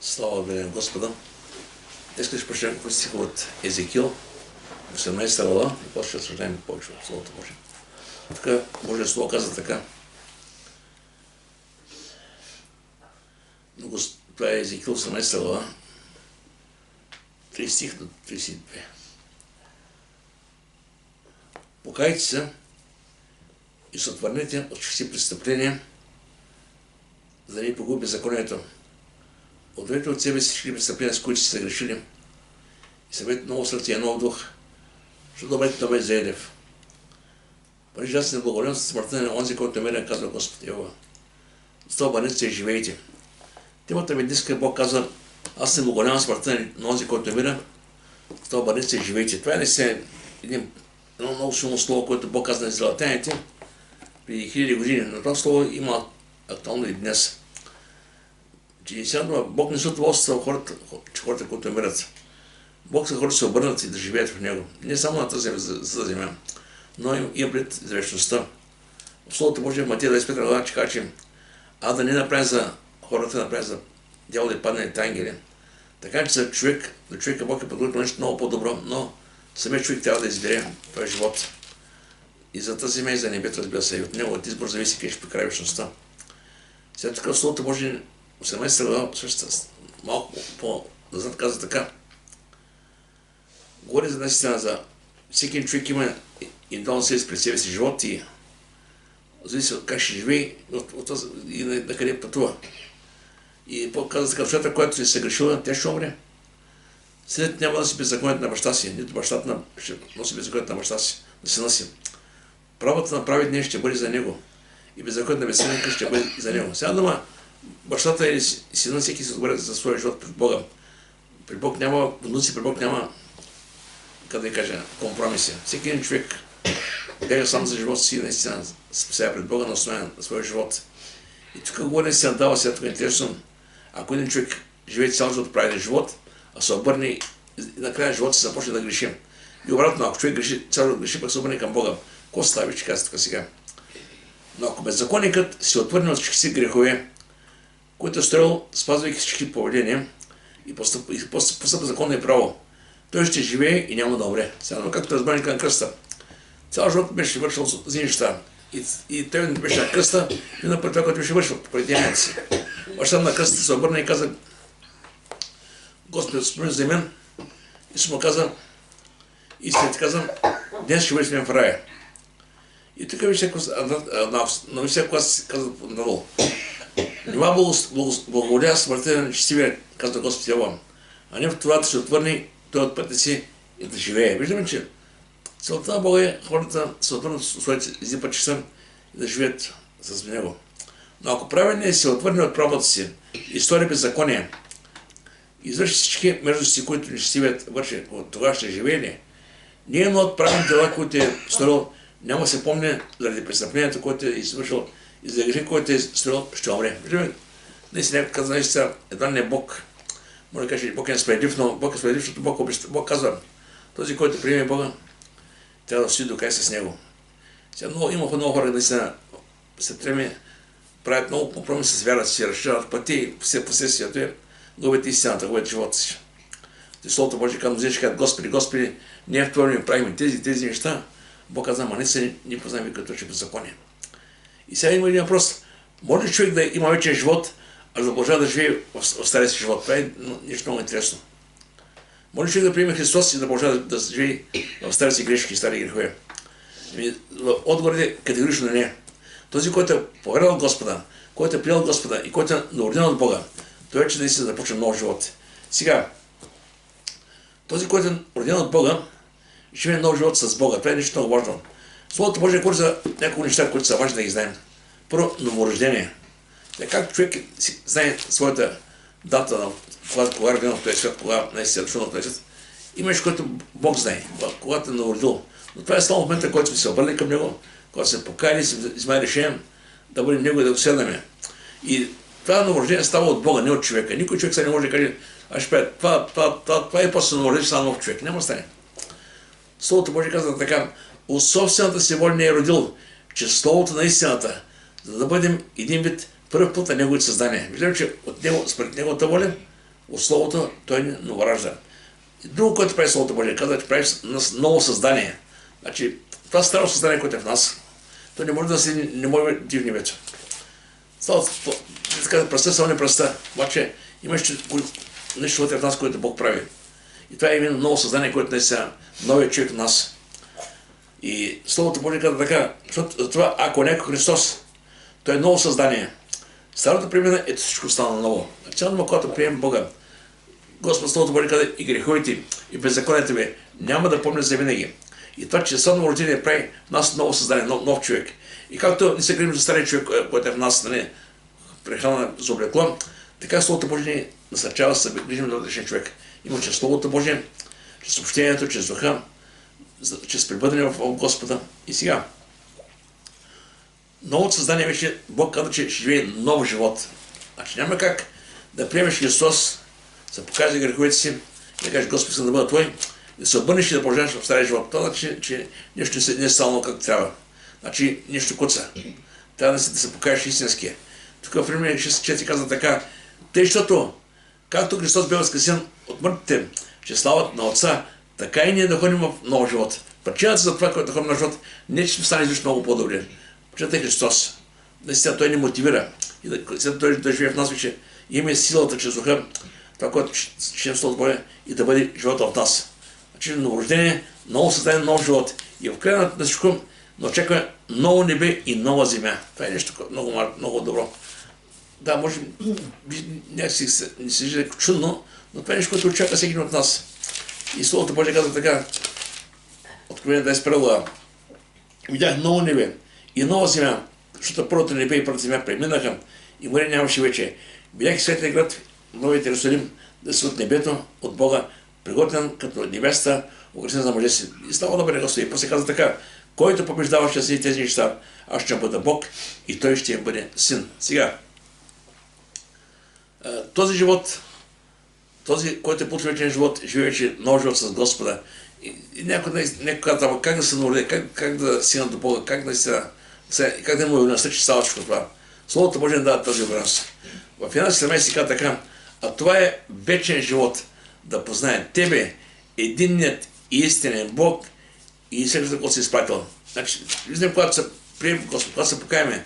Слава да Господа. Днес ще прочетем няколко стиха от Езекил, 18 глава, и после ще разсъждаем повече от Словото Божие. Така, Божие Слово каза така. Това е Езекил, 18 глава, 30 стих до 32. Покайте се и се отвърнете от всички престъпления, за да не погуби беззаконието. Отведете от себе си всички престъпления, с които сте грешили, и съберете ново сърце и нов дух, защото бъдете на заедев. Понеже аз не благоволявам със смъртта на онзи, който ме казва Господ Йehova. Затова бъдете се и живеете. Темата ми днес, Бог казва, аз не благоволявам смъртта на онзи, който мира, затова бъдете се и живеете. Това е едно много силно слово, което Бог казва на израелтяните преди хиляди години, но това слово има актуално и днес. Че сега Бог не се удоволства хората, които умират. Бог са хората се обърнат и да живеят в Него. Не само на тази земя, но и пред за вечността. В Словото Божие в Матея 25 глава, че казва, че да не направи за хората, направи за дявола и падналите ангели. Така че за човека Бог е подготвил нещо много по-добро, но самият човек трябва да избере този живот. И за тази земя и за небето, разбира се, и от него от избор зависи къде ще покрай вечността. Сега така в Словото Божие 18 глава, също малко по-назад каза така. Говори за наистина за всеки човек има индивидуално пред себе си живот и зависи от как ще живее и на къде пътува. И каза така, душата, която се съгрешила, тя ще умре. Синът няма да си беззаконието на баща си, нито бащата ще носи беззаконието на баща си, на сина си. Правото на праведния ще бъде за него и беззаконието на безсъдника ще бъде за него. Сега дума, бащата или сина всеки се отговаря за своя живот пред Бога. При Бог няма внуци, при Бог няма, как да кажа, компромиси. Всеки един човек бяга сам за живота си и наистина спасява пред Бога на основание на своя живот. И тук говоря се надава сега, тук е интересно, ако един човек живее цял живот праведен живот, а се обърне и накрая живота се започне да греши. И обратно, ако човек греши, цял живот греши, пък се обърне към Бога. Какво става, че казва тук сега? Но ако беззаконникът се отвърне от всички си грехове, който е строил, спазвайки всички поведения и постъпва законно и право, той ще живее и няма да умре. Сега, както разбраника на кръста. Цял живот беше вършил за неща. И той не беше на кръста, и напред това, което беше вършил по деянието си. Баща на кръста се обърна и каза, Господи, спомни за мен. И се му каза, и след каза, днес ще бъдеш мен в рая. И тук вижте, но вижте, когато се казва надолу. Нима благоволя смъртта на нечестивия, казва Господ Йehova, а не в това да се отвърне той от пътя си и да живее. Виждаме, че целта на Бога е хората се отвърнат от своите изипа часа и да живеят с Него. Но ако правилният се отвърне от правото си и стори беззаконие, извърши всички мерзости, които нечестивият върши, тогава ще живее ли? Не е едно от правилните дела, които е сторил, няма се помня заради престъплението, което е извършил и за греха, който е сторил, ще умре. Виждаме, днес някой казва, наистина, едва не е Бог. Може да каже, Бог е несправедлив, но Бог е справедлив, защото Бог казва, този, който приеме Бога, трябва да стои до край с Него. Сега има много хора, наистина, се треми, правят много компромиси с вярата си, разширяват пъти и все последствието е, губят истината, губят живота си. Словото Божие казва, мнозина ще кажат, Господи, ние в това ми правим тези неща. Бог казва, ама не се ни познаваме като че беззаконие. И сега има един въпрос. Може ли човек да има вечен живот, а да продължава да живее в стария си живот? Това е нещо много интересно. Може ли човек да приеме Христос и да продължава да живее в стария си грешки и стари грехове? Отговорът е категорично не. Този, който е повярвал Господа, който е приел Господа и който е наорден от Бога, той вече наистина да започне нов живот. Сега, този, който е роден от Бога, живее нов живот с Бога. Това е нещо много важно. Словото Божие говори за няколко неща, които са важни да ги знаем. Първо, новорождение. Как човек знае своята дата, кога е роден в този свят, кога наистина е дошъл в този свят, има нещо, което Бог знае, когато е новородил. Но това е само в момента, който сме се обърнали към Него, когато сме покаяли, сме вземали решение да бъдем Него и да го следваме. И това новорождение става от Бога, не от човека. Никой човек сега не може да каже, аз ще правя това е после новорождение, става нов човек. Няма стане. Словото Божие казва така, от собствената си воля не е родил, че Словото на истината, за да бъдем един вид първ път на Неговите създания. Виждаме, че от него, според Неговата воля, от Словото, той ни новоражда. Друго, което прави Словото Божие, казва, че прави ново създание. Значи, това старо създание, което е в нас, то не може да се не може да в небето. Пръста само не пръста, обаче имаш нещо вътре в нас, което Бог прави. И това е именно ново създание, което не е новият човек в нас. И Словото Божие казва така, защото това, ако някой Христос, той е ново създание. Старото премина, ето всичко стана ново. Цяло, когато приемем Бога, Господ Словото Божие казва, и греховете, и беззаконията ви няма да помня за винаги. И това, че съдно рождение прави в нас ново създание, нов човек. И както не се грижим за стария човек, който е в нас, прехрана за облекло, така Словото Божие ни насърчава да се грижим за вътрешния човек. Има чрез Словото Божие, чрез общението, чрез духа, чрез пребъдване в Господа. И сега, новото създание вече, Бог казва, че ще живее нов живот. Значи няма как да приемеш Христос, да покажеш греховете си, да кажеш, Господ, искам да бъда твой, да се обърнеш и да продължаваш в стария живот. Това значи, че нещо не е станало както трябва. Значи нещо куца. Трябва да се покажеш истинския. Тук в Римляни 6:4 казва така, тъй, защото както Христос бе възкресен от мъртвите, че славата на Отца, така и ние да ходим в нов живот. Причината за това, което да ходим на живот, не че ще стане излишно много по-добре. Причината е Христос. Наистина той ни мотивира. И той да живее в нас вече. Имаме силата чрез духа, това, което ще Словото Божие, и да бъде живота в нас. Значи новорождение, ново създание, нов живот. И в края на всичко, но очаква ново небе и нова земя. Това е нещо много добро. Да, може някакси не се вижда чудно, но това е нещо, което очаква всеки от нас. И Словото Божие казва така, Откровение 21 глава. Видях ново небе и нова земя, защото първото небе и първата земя преминаха и море нямаше вече. Видях и светлия град, новият Иерусалим, да се от небето, от Бога, приготвен като невеста, украсена за мъже си. И слава да бъде Господи. И после казва така, който побеждава ще си тези неща, аз ще бъда Бог и той ще бъде син. Сега, този живот, този, който е получил вечен живот, живее вече нов живот с Господа. И някой казва, как да се народи, как да сина до Бога, как да му увереността, че става всичко това. Словото Божие дава тази увереност. В 11:17 си казва така, а това е вечен живот, да познае Тебе, единният и истинен Бог и всеки, който си изпратил. Значи, виждам, когато се приемем Господ, когато се покаяме,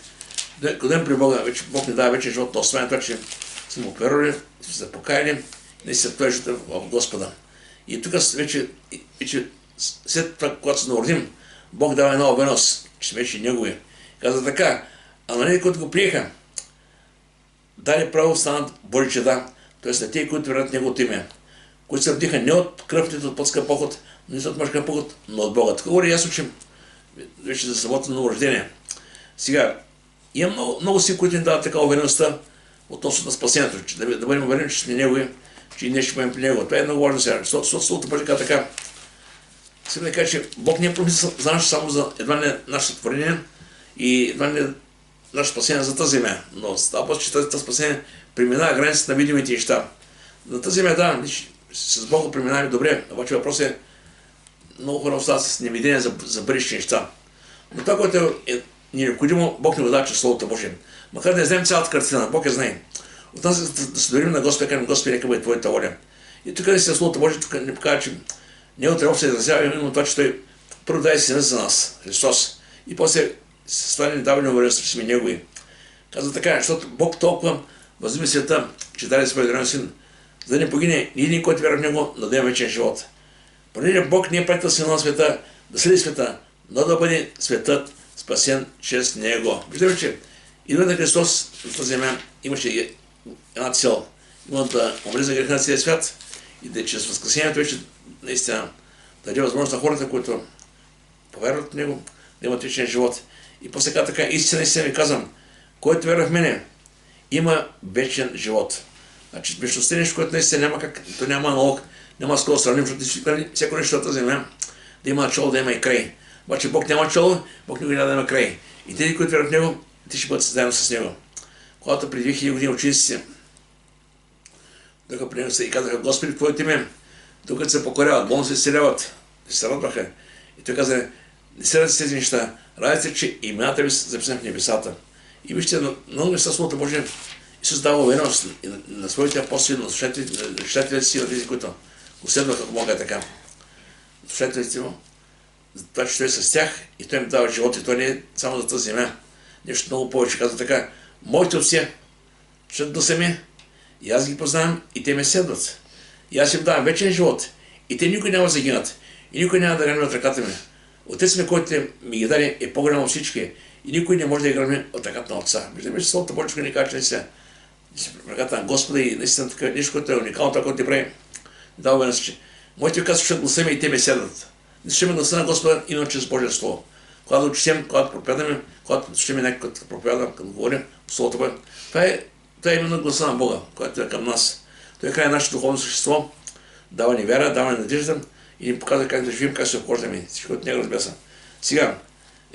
ходим при Бога, вече Бог ни дава вечен живот, да освен това, че сме оперирали, сме се покаяли, не се това живота в Господа. И тук вече след това, когато се народим, Бог дава една увереност, че сме вече Негови. Каза така, а на тези, които го приеха, дали право станат Божи чеда, т.е. на тези, които верят Неговото име, които се вдиха не от кръв, нито от плътска поход, не от мъжка поход, но от Бога. Така говори ясно, че вече за самото новорождение. Сега, има много си, които ни дават такава увереността относно на спасението, че да бъдем уверени, че сме Негови, че и ние ще бъдем при Него. Това е много важно сега, защото Словото Божие казва така. Сега да кажа, че Бог не е промислил за нас само за едва не нашето творение и едва не наше спасение за тази земя, но става просто, че тази спасение преминава границата на видимите неща. На тази земя, да, с Бога преминаваме добре, обаче въпрос е много хора остават с невидение за бъдещи неща. Но това, което е необходимо, Бог ни го дава чрез Словото Божие. Макар да не знаем цялата картина, Бог я знае. От нас да се доверим на Господа, кажем, Господи, нека бъде Твоята воля. И тук не се Словото Божие, тук не покажа, че Него трябва се изразява именно това, че Той първо даде Сина за нас, Христос. И после с това ни дава неувереност, че сме Негови. Казва така, защото Бог толкова възлюби света, че даде своя древен Син, за да не погине ни един, който вярва в Него, но да има вечен живот. Понеже Бог не е пратил Сина на света, да следи света, но да бъде светът спасен чрез Него. Виждаме, че идва на Христос в тази земя имаше една цел. Има да умре за греха на целия свят и да чрез възкресението вече наистина даде възможност на хората, които повярват в Него, да имат вечен живот. И после така, истина ви казвам, който вярва в мене, има вечен живот. Значи, вечността е нещо, което наистина няма как, то няма аналог, няма с кого да сравним, защото всяко нещо на тази земя да има начало, да има и край. Обаче Бог няма начало, Бог не няма да има край. И тези, които вярват в Него, те ще бъдат заедно с Него. Когато преди 2000 години учениците дойха при Него и казаха, Господи, в Твоето име, докато се покоряват, болно се изцеляват, се радваха. И той каза, не се радите тези неща, радите се, че имената ви са записани в небесата. И вижте, много неща Словото Божие Исус дава увереност на своите апостоли, на слушателите си, на тези, които го следват, ако мога така. Слушателите му, за това, че той е с тях и той им дава живот и той не е само за тази земя. Нещо много повече казва така. Моите овце ще до сами, и аз ги познавам и те ме следват. И аз им давам вечен живот. И те никой няма да загинат. И никой няма да грами от ръката ми. Отец ми, който ми ги даде, е по-голям от всички. И никой не може да я грами от ръката на Отца. Виждаме, че Словото Божие ни каже, че наистина ръката на Господа и наистина така нещо, което е уникално, това, което ти прави. Дава увереност, че моите ви казват, че гласа ми и те ме следват. Не слушаме гласа на Господа, иначе чрез Божие Слово. Когато четем, когато проповядаме, когато слушаме някой, като проповядам, като говорим, Словото Божие, това е именно гласа на Бога, който е към нас. Той край нашето духовно същество, дава ни вяра, дава ни надежда и ни показва как да живеем, как се обхождаме. Всичко от него, разбира се. Сега,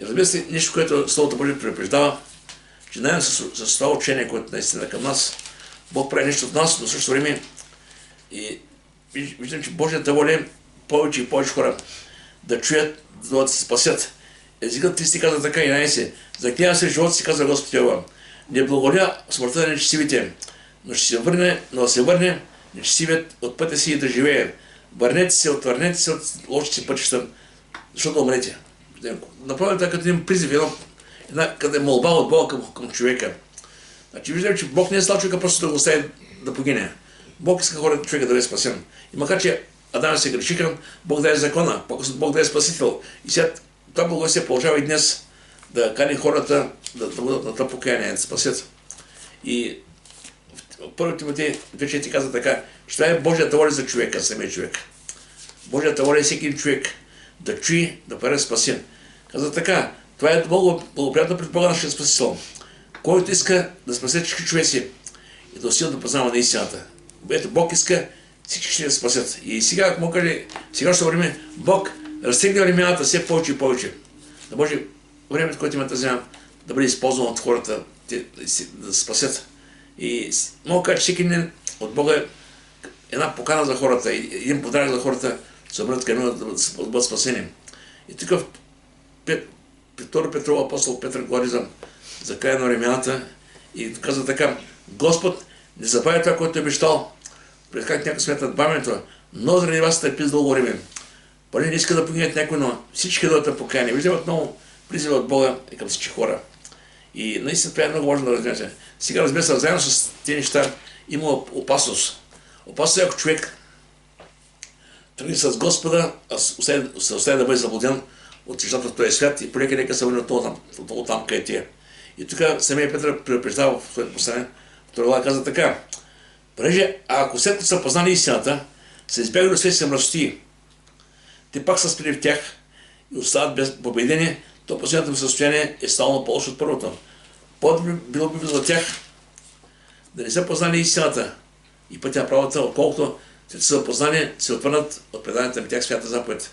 разбира се, нещо, което Словото Божие предупреждава, че наедно с това учение, което наистина е към нас, Бог прави нещо от нас, но в същото време и виждам, че Божията воля е повече и повече хора да чуят, да се спасят. Езикът ти си казва така, 11. Заклевам се живот си, казва Господ Йова. Не благоля смъртта на нечестивите, но да се върне нечестивият от пътя си и да живее. Върнете се, отвърнете се от лошите пътища, защото умрете. Направо така като един призив, една молба от Бога към човека. Значи виждаме, че Бог не е стал човека просто да го остави да погине. Бог иска човека да бъде спасен. И макар че Адам се грешиха, Бог даде закона, Бог даде спасител. И сега това благовестие получава и днес да кани хората да бъдат на това покаяние, да спасят. И в първи Тимотей 2:4 казва така, че това е Божията воля за човека, самия човек. Божията воля е всеки един човек да чуи, да бъде спасен. Казва така, това е благоприятно пред Бога нашия Спасител, който иска да спасе всички човеци и да усилва да познава на истината. Ето Бог иска всички ще да спасят. И сега, ако му каже, сегашното време, Бог разтегне времената все повече и повече. Да може времето, което има тази земя, да бъде използвано от хората, да спасят. И мога да кажа, че всеки ден от Бога е една покана за хората, един подарък за хората, да се обърнат към него, да бъдат спасени. И тук при 2 Петрова апостол Петър говори за края на времената и казва така, Господ не забавя това, което е обещал, пред как някой сметат бавенето, но заради вас търпи с дълго време. Поне не иска да погинат някой, но всички да бъдат покаяни. Виждаме отново призива от Бога и към всички хора. И наистина това е много важно да разберете. Сега разбира се, заедно с тези неща има опасност. Опасност е ако човек тръгне с Господа, се оставя да бъде заблуден от нещата в този свят и полека нека се върне отново там, където е. И тук самия Петър предупреждава в своето послание, втора глава каза така, понеже ако след като са познали истината, се избягали от светските мръсоти, те пак са спили в тях и остават без победени, то последното им състояние е станало по-лошо от първото. Било би за тях да не са познали истината и пътя на правата, отколкото след са познали, се отвърнат от преданието на тях свята заповед.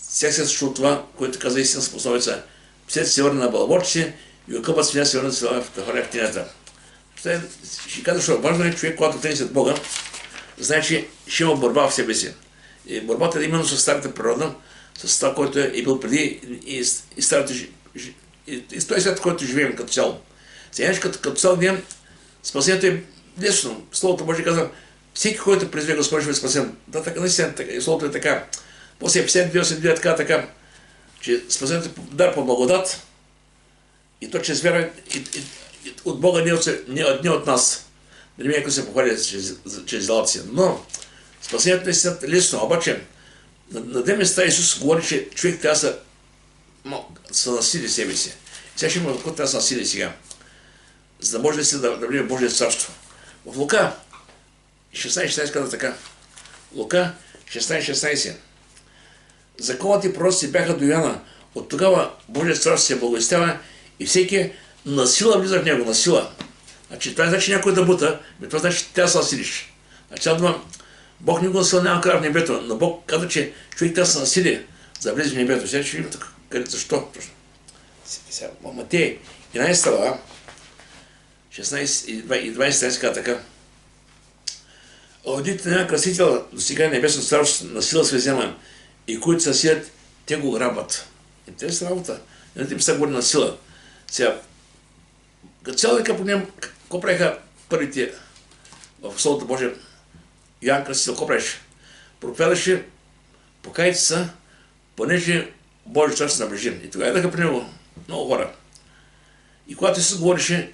Всяк се случва това, което каза истинска пословица. Псете се върне на бълбочите и окъпът свиня се върне в хвърля в тинята. Ще кажа, защото важно е човек, когато тръгне след Бога, знае, че ще има борба в себе си. И борбата е именно с старата природа, с това, което е бил преди и старата и с този свят, в който живеем като цяло. Сега като цяло днем спасението е лесно. Словото Божие казва, всеки, който призве Господь, ще е спасен. Да, така, наистина, и Словото е така. После 52 е така, че спасението е дар по благодат и то чрез вяра от Бога, не от нас. Да не някой се похвали чрез делата. Но спасението е лесно, обаче на две места Исус говори, че човек трябва да се насили себе си. Сега ще има какво трябва да се насили сега, за да може да влезе в Божие царство. В Лука 16:16 казва така. Лука 16:16. Законът и пророците бяха до Йоанна. От тогава Божие царство се благовестява и всеки насила влиза в него, насила. Значи, това значи някой да бута, това значи трябва да се насилиш. Значи, Бог не го насила, няма кара в небето, но Бог каза, че човек трябва да се насили, за да влезе в небето. Сега ще видим защо. Матей 11 глава, 16 и 20 казва така. Родите на красител до сега небесно царство на сила се взема и които се сият, те го грабват. Интересна работа. Не ти писа говори на сила. Сега, като цяло дека погледнем Какво правиха първите в Словото Божие? Йоан Кръстител, какво правиш? Проповядаше, покайте се, понеже Божия цар се наближи. И тогава идваха при него много хора. И когато Исус говореше,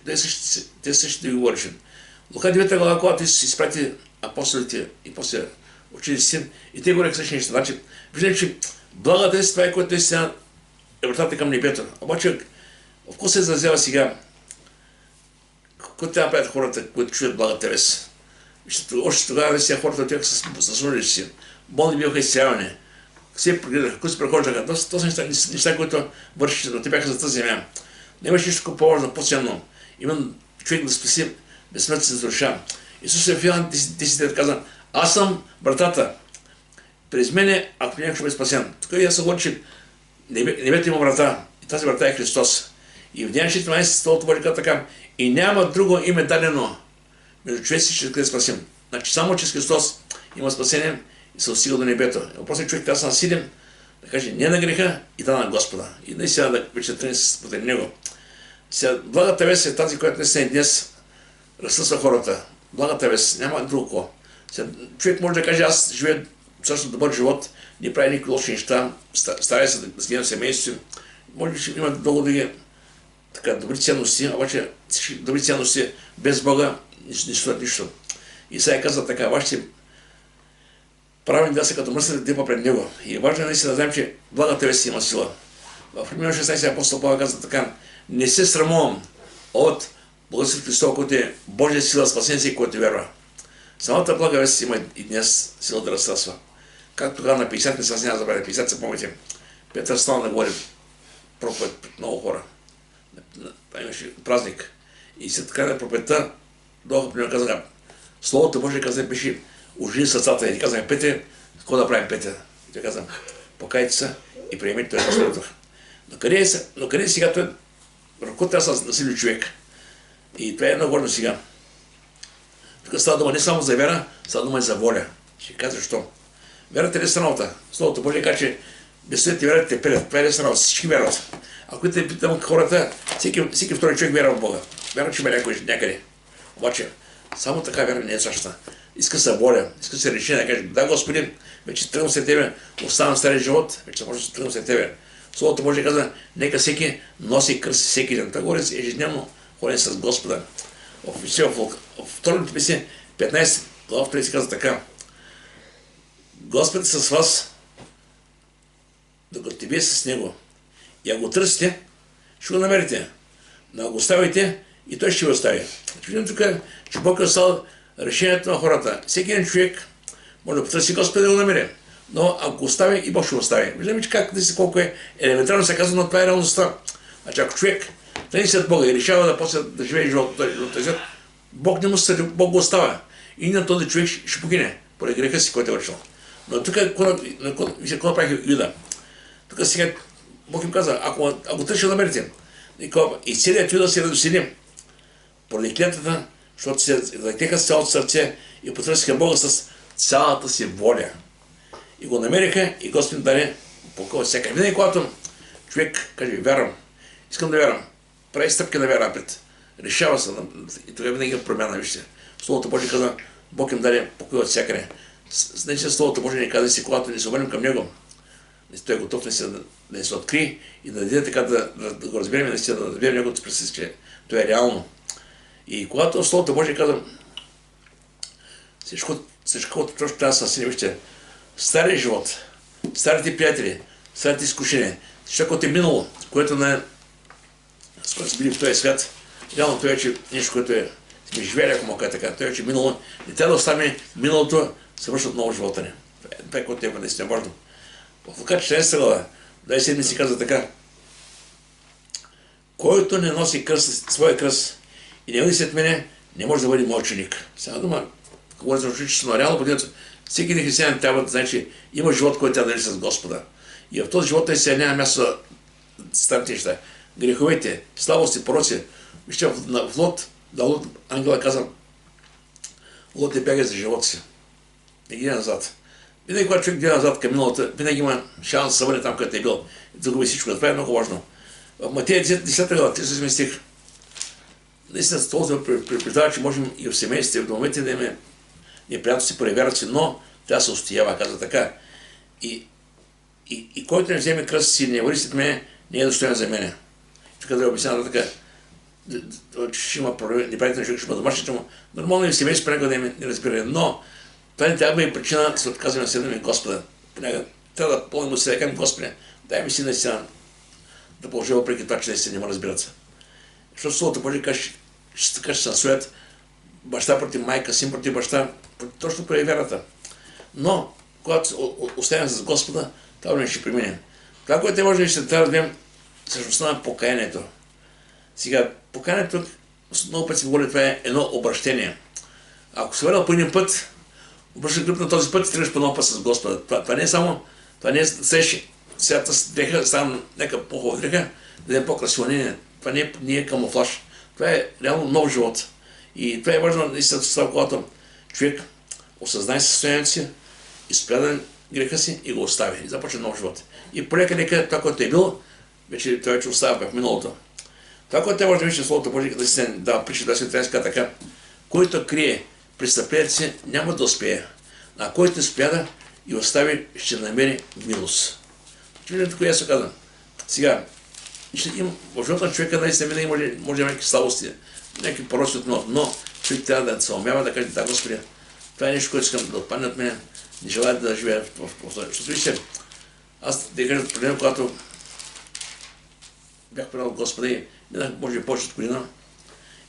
те същите ги говореше. Лука 9 глава, когато Исус изпрати апостолите и после учениците, и те говореха същите неща. Значи, виждаме, че благата е това, което е сега е вратата към небето. Обаче, в какво се изразява сега? Какво трябва да правят хората, които чуят благата вест? Още тогава сега хората отиваха с нуждите си. Болни бяха изцелявани. Все прегледаха, които се прехождаха. Това са неща, които вършиха, но те бяха за тази земя. Нямаше нищо по-важно, по-ценно. Именно човек да спаси безсмъртната душа. Исус е в Йоан 10 каза: аз съм вратата. През мене, ако някой ще бъде спасен. Тук я се говори, че небето има врата. И тази врата е Христос. И в Деяния 14 Словото Божие казва така: и няма друго име дадено между човеци, ще бъде спасен. Значи само чрез Христос има спасение и се достига до небето. Въпросът е човек трябва да се насилим, да каже не на греха и да на Господа. И наистина да вече тръгне сподели Него. Сега, благата вест е тази, която наистина днес разсъсва хората. Благата вест, няма друго. Сега, човек може да каже: аз живея също добър живот, не прави никакви лоши неща, старая се да гледам семейството. Може би ще има много други добри ценности, обаче всички добри ценности без Бога не стоят нищо. И сега казва така: вашите правилни дела са като мръсната дипа пред Него. И е важно наистина да знаем, че благата вест има сила. В Римляни 16 апостол Павел казва така: не се срамувам от Благодатта Христова, който е Божия сила, спасение си, който вярва. Самата блага вест има и днес сила да разсъсва. Както тогава на 50 не се няма забравя, 50 се помните. Петър стана да говори проповед пред много хора. Имаше празник. И след края на проповедта дойдоха при него, казаха: Словото Божие, каза, беше ожени сърцата. И казаха: Петре, какво да правим, Петре? И той каза: покайте се и приемете това Святия Дух. Но къде сега той ръко трябва да се насили човек? И това е много гордо сега. Тук става дума не само за вяра, става дума и за воля. Ще кажа защо. Вярата е лесна. Словото Божие казва, че без своите вярата те пелят. Това е лесна работа. Всички вярват. Ако те питам хората, всеки втори човек вярва в Бога. Вярва, че има някой някъде. Обаче, само така вяра не е същата. Иска се воля, иска се решение да каже: да, Господи, вече тръгвам след Тебе, оставам стария живот, вече може да тръгвам след Тебе. Словото Божие казва: нека всеки носи кръст всеки ден. Това говори ежедневно ходен с Господа. В второто писание, 15 глава 3 се казва така: Господ е с вас, докато вие с Него. И ако го търсите, ще го намерите. Но ако го оставите, и той ще го остави. Виждам тук, че Бог е оставил решението на хората. Всеки един човек може да потърси Господа да го намери. Но ако го остави, и Бог ще го остави. Виждаме, че колко е елементарно се казва, но това е реалността. Значи ако човек тръгне след Бога и решава да после да живее живота, Бог не му съди, Бог го оставя. И на този човек ще погине, поради греха си, който е вършил. Но тук, какво прави Юда? Тук сега Бог им каза: ако търси, намерите. И целият Юда се разусили поради клетвата, защото се затеха с цялото сърце и потърсиха Бога с цялата си воля. И го намериха и Господ даде покой от всяка. Винаги когато човек каже: вярвам, искам да вярвам, прави стъпки на вяра пред, решава се, и тогава винаги има промяна. Вижте, Словото Божие каза: Бог им даде покой от всякъде. Значи Словото Божие ни каза: когато ни се обърнем към Него, той е готов да ни се открие и да даде така да го разберем, да разберем Неговото присъствие. Това е реално. И когато Словото Божие каза: всичко, което точно трябва да се насили, вижте, стария живот, старите приятели, старите изкушения, всичко, което е минало, което с което са били в този свят, реално това е, че нещо, което сме живели, ако мога така, това е, че минало, не трябва да оставим миналото, се вършат много живота ни. Това е, което е наистина важно. В Лука 14 глава, 27 си казва така: който не носи своя кръст и не ходи след мене, не може да бъде мой ученик. Сега дума, говоря за ученичество, но реално подивам, всеки един християнин трябва да знае, че има живот, който трябва да с Господа. И в този живот сега няма място за старите неща. Греховете, слабости, пороци. Вижте, в Лот, ангела каза: Лот не бяга за живота си. Не ги назад. Винаги, когато човек гледа назад към миналото, винаги има шанс да се върне там, където е бил. И загуби всичко. Това е много важно. В Матея 10 глава, 37 стих, наистина с този предупреждава, че можем и в семейството, и в домовете да имаме неприятности, проявяват се, но тя се устоява, каза така. И който не вземе кръст си, не върви след мен, не е достоен за мене. Тук да обясня така, че ще има проблеми, неприятен човек, ще има домашните му. Нормално и в семейство понякога да не разбира, но това не трябва да е причина да се отказваме на седнаме Господа. Понякога трябва да помним се да кажем, Господи, дай ми си наистина да положи въпреки това, че наистина не му разбират се. Защото Словото Божие ще се насоят баща против майка, син против баща, точно поради вярата. Но, когато оставим с Господа, това не ще премине. Това, което може да ще трябва да видим същността на покаянието. Сега, покаянието, много път си говори, това е едно обращение. Ако се върнал по един път, обръщаш гръб на този път и тръгваш по нов път с Господа. Това не е само, това не е сеши. Сега с дреха, става някакъв по-хубава дреха, да е по-красиво. Това не е камуфлаж. Това е реално нов живот. И това е важно, наистина, когато човек осъзнае състоянието си, изповяда греха си и го остави. И започне нов живот. И полека това, което е било, вече това вече остава в миналото. Това, което е може да вижте в Словото Божие, да се дава прича, да се трябва така, който крие престъплението си, няма да успее. А който не спяда и остави, ще намери милост. Виждате, кое се казва. Сега, в живота на човека наистина винаги може да има някакви слабости, някакви пороци от миналото, но човек трябва да се умява да каже, да, Господи, това е нещо, което искам да отпадне от мен, не желая да живея в пространството. Защото вижте, аз да кажа проблема, когато бях предал Господа и минах, може би повече от година,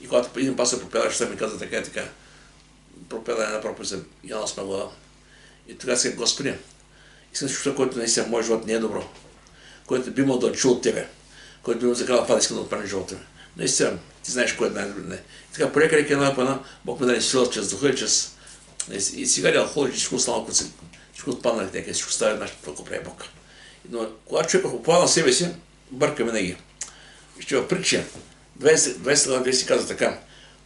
и когато един пастор проповядаше, ще ми каза така и така, проповяда една проповед за Яна Смаглава. И тогава сега, Господи, искам всичко, което наистина в моят живот не е добро, който би имал да чу от Тебе, който би му закрал това да искам да отпадне живота ми. Наистина, ти знаеш кое е най-добре. И така, порека една по една, Бог ме даде сила чрез духа и чрез... И сега ли алкохол, всичко останало, всичко отпадна в нека, всичко става нашето, това прави Бог. Но когато човек попада на себе си, бърка винаги. Ще в притча, 20 глава си казва така,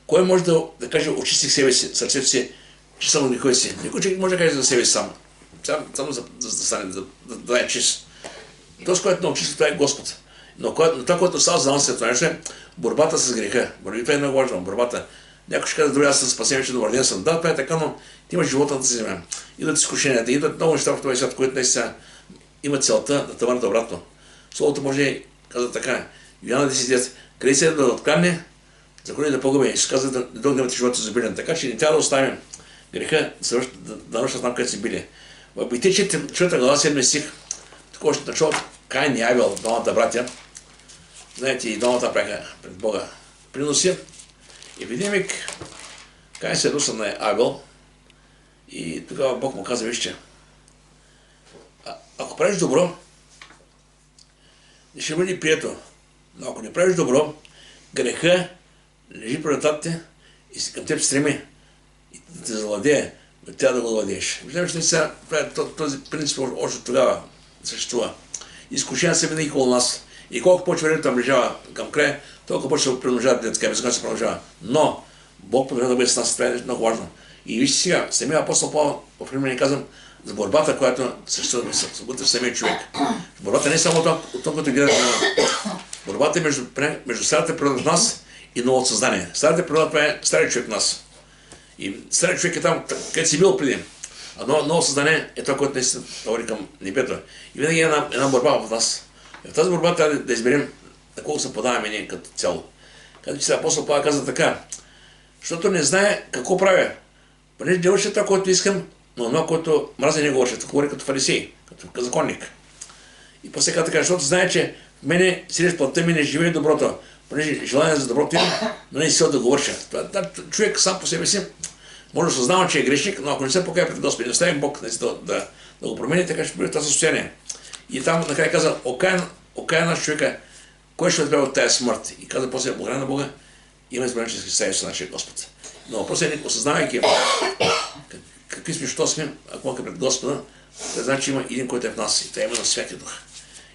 кой може да каже, очистих себе си, сърцето си, че само никой си. Никой човек може да каже за себе си сам. Само за да стане, да е чист. Този, който не очисти, това е Господ. Но това, което става за нас, това нещо е борбата с греха. Това е много важно, борбата. Някой ще казва, добре, аз съм спасен, че добър ден съм. Да, това е така, но ти имаш живота да си вземем. Идват изкушенията, идват много неща в този свят, които наистина имат целта да те върнат обратно. Словото може казва така, Йоанна 10, къде се да открадне, закони да погубим. Исус казва да дългнемате живота с изобилен. Така че не трябва да оставим греха да нарушат там, където си били. В Битие 4 глава 7 стих, тук още начало Каин и Авел, двамата братя, знаете, и двамата правиха пред Бога приноси. И в един миг Каин се руса на Авел и тогава Бог му каза, вижте, ако правиш добро, не ще бъде прието. Но ако не правиш добро, греха лежи пред татите и към теб стреми и да те завладее, трябва да го владееш. Виждам, че сега този принцип още тогава съществува. Изкушения са винаги около нас. И колко повече времето наближава към края, толкова повече се продължават детска, безконечно се продължава. Но Бог продължава да бъде с нас, това е много важно. И вижте сега, самия апостол Павел в пример ни казвам за борбата, която съществува в самия човек. Борбата не е само от това, което гледате на борбата е между старата природа в нас и новото съзнание. Старата природа, това е стария човек в нас. И стария човек е там, където си бил преди. А ново съзнание е това, което наистина говори към небето. И винаги е една борба в нас. И в тази борба трябва да изберем на колко се подаваме ние като цяло. Като че апостол Павел каза така, защото не знае какво правя. Понеже не върша това, което искам, но това, което мразя не го върша. Това говори като фарисей, като законник. И после така, защото знае, че в мене силиш плътта ми не живее доброто, понеже желание за доброто имам, но не е сила да го върша. Човек сам по себе си може да съзнава, че е грешник, но ако не се покая пред Господи, не оставим Бог да го промени, така ще бъде това състояние. И там накрая каза, окая наш човека, кой ще отбява от тази смърт? И каза после, благодаря на Бога, има избран, че се с нашия Господ. Но въпросът е, осъзнавайки какви сме, що сме, ако пред Господа, да знае, че има един, който е в нас, и това е именно Святия Дух.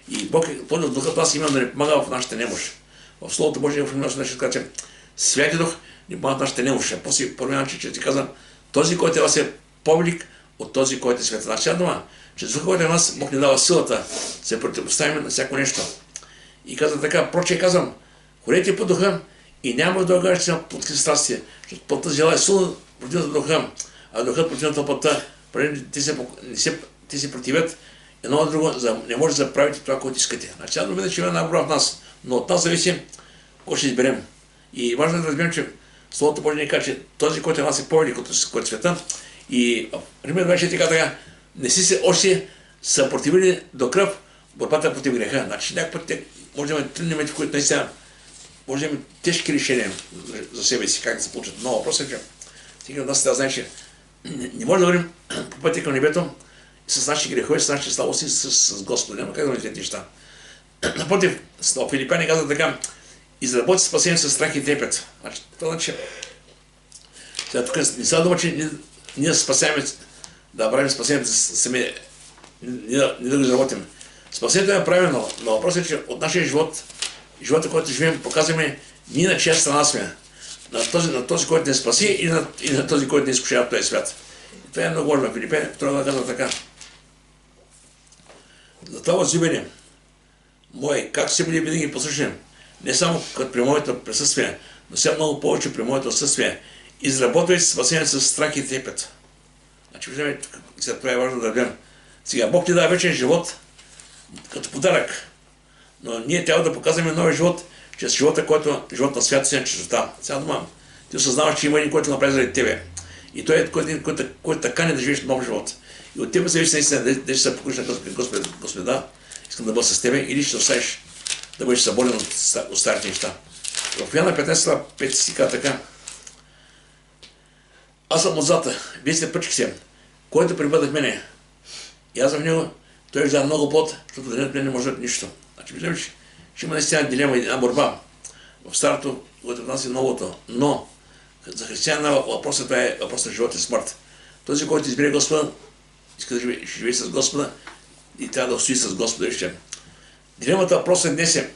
И Бог е подил Духа в нас, именно да ни помага в нашата немощ. В Словото Божие, в Римляно ще кажа, че Святия Дух ни помага в нашата немощ. А после първият начин, че ти каза, този, който е вас е повелик от този, който е света. Значи дума, че Духа, който е в нас, Бог ни дава силата да се противопоставим на всяко нещо. И каза така, проче казвам, ходете по Духа И няма да окажеш на плътски страсти, защото плътта желая силно противната духа, а духът противната плътта, те се противят едно от друго, не може да правите това, което искате. Значи, да видя, че има една борба в нас, но от нас зависи кой ще изберем. И важно е да разберем, че Словото Божие ни казва, че този, който е нас е повече като света. И Римлян 24 така, не си се още съпротивили до кръв борбата против греха. Значи някакъв път може да има трудни моменти, в които наистина може да има тежки решения за себе си, как да се получат. Но въпросът е, че всеки от нас да знае, че не може да вървим по пътя към небето с нашите грехове, с нашите слабости, с Господа. Няма как да вървим тези неща. Напротив, в Филипяни казва така, изработи спасение с страх и трепет. Значи, това значи, сега тук не става дума, че ние спасяваме, да правим спасението сами, не да го изработим. Спасението е правилно, но въпросът е, че от нашия живота, който живеем, показваме ние на чия страна сме. На този, който не спаси и на този, който не изкушава в този свят. И това е много важно. Филипяни, трябва да казва така. Затова, възлюбени мои, как ще бъде винаги послушни, не само като при моето присъствие, но все много повече при моето отсъствие, изработвайте спасението с страх и трепет. Значи, виждаме, това е важно да гледам. Сега, Бог ти дава вечен живот като подарък, но ние трябва да показваме новия живот чрез живота, който живот на свят си на чистота. Сега дома, ти осъзнаваш, че има един, който направи заради тебе. И той е който така не да живееш нов живот. И от тебе зависи наистина дали ще се покажеш на Господа, искам да бъда с тебе, или ще оставиш да бъдеш съборен от старите неща. В Йоанна 15, 5 стиха така. Аз съм отзад, вие сте пръчките, който прибъде в мене. И аз в него, той ще даде много плод, защото да не може да нищо. Значи виждаме, че има наистина дилема, една борба в старото, което в нас е новото. Но за християнина въпросът е въпрос на живот и смърт. Този, който избере Господа, иска да живее с Господа и трябва да устои с Господа още. Дилемата въпросът днес е,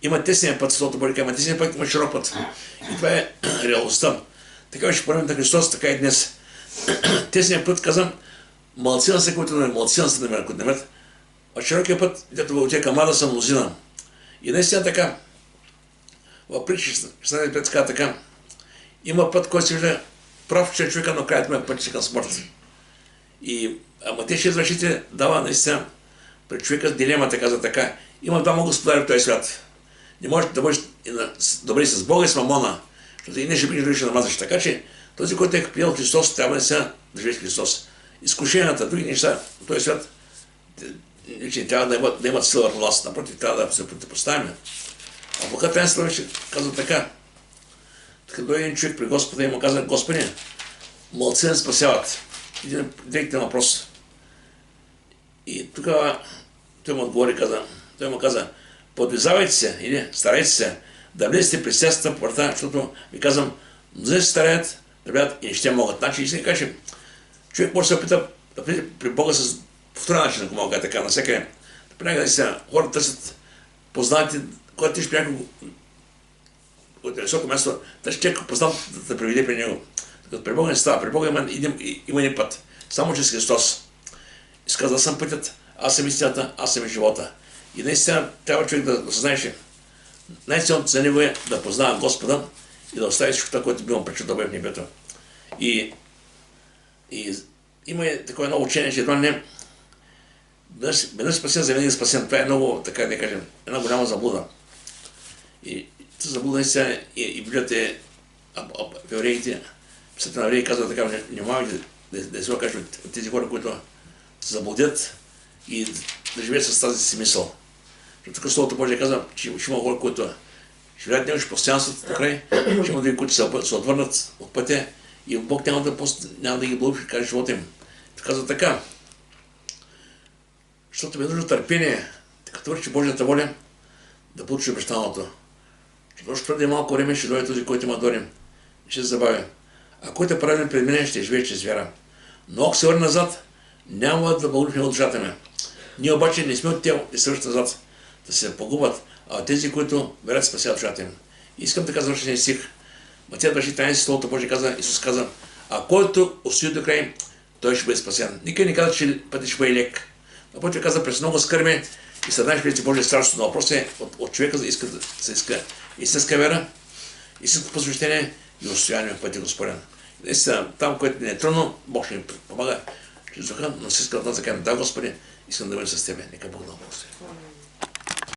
има тесния път, Словото Божие, има тесния път, има широк път. И това е реалността. Така беше по времето на Христос, така и днес. Тесният път, казвам, малцина са, които намерят, а широкия път, дето отива към ада, са мнозина. И наистина така, в притчи 16 така, има път, който се вижда прав, че човека, но краят има път към смърт. И Матей 6 дава наистина пред човека с дилемата, каза така, има двама господари в този свят. Не можеш да бъдеш добре с Бога и с мамона, защото и не ще бъдеш, ще намазваш. Така че този, който е приел Христос, трябва да живее с Христос. Изкушенията, други неща в този свят, трябва да имат сила върху нас. Напротив, трябва да се противопоставяме. А Богът Таинство ще казва така. Като дойде един човек при Господа и му казва, Господи, малцина спасяват. Един директен въпрос. И тогава той му отговори, той му каза, подвизавайте се или старайте се да влезете при сестата по врата, защото ви казвам, мнозина се стараят да влязат и не ще могат. Значи, иска да кажа, човек може да се опита да влезе при Бога с повторен начин, ако мога така, навсякъде. Понякога се хората търсят познати, когато ти ще при някого от високо място, търси човек познат да те приведе при него. Като при Бога не става, при Бога има един път, само чрез Христос. И сказа, аз съм пътят, аз съм истината, аз съм и живота. И наистина трябва човек да съзнае, че най-силното за него е да познава Господа и да остави всичко това, което би му пречил да бъде в небето. И има такова едно учение, че едва не веднъж спасен, за винаги спасен. Това е много, така да кажем, една голяма заблуда. И тази заблуда наистина и Библията е в евреите, писателите на евреи казват така, внимавайте да се окажат от тези хора, които се заблудят и да живеят с тази си мисъл. Защото тук Словото Божие казва, че има хора, които ще живеят него, ще постоянстват до край, ще има други, които се отвърнат от пътя и Бог няма да ги благослови, каже живота им. Той казва така, защото ми е нужно търпение, като върши Божията воля, да получи обещаното. Защото преди малко време ще дойде този, който има дорим. Ще се забавя. А който е правилен пред мен, ще живее чрез вяра. Но ако се върне назад, няма да благословим от душата ми. Ние обаче не сме от тях и свършат назад, да се погубят, а тези, които верят, спасяват душата им. Искам така завършен стих. Матея 13, Словото Божие каза, Исус каза, а който устои до край, той ще бъде спасен. Никой не каза, че пътят ще бъде лек. Напротив каза, през много скърби и съднаеш пред Божие страшно. Но въпрос е от човека да се иска истинска вера Истинското посвещение и устояние в пътя Господен. Наистина, там, което не е трудно, Бог ще ми помага чрез духа, но си искам да кажем, да, Господи, искам да бъда с Тебе. Нека Бог да благослови.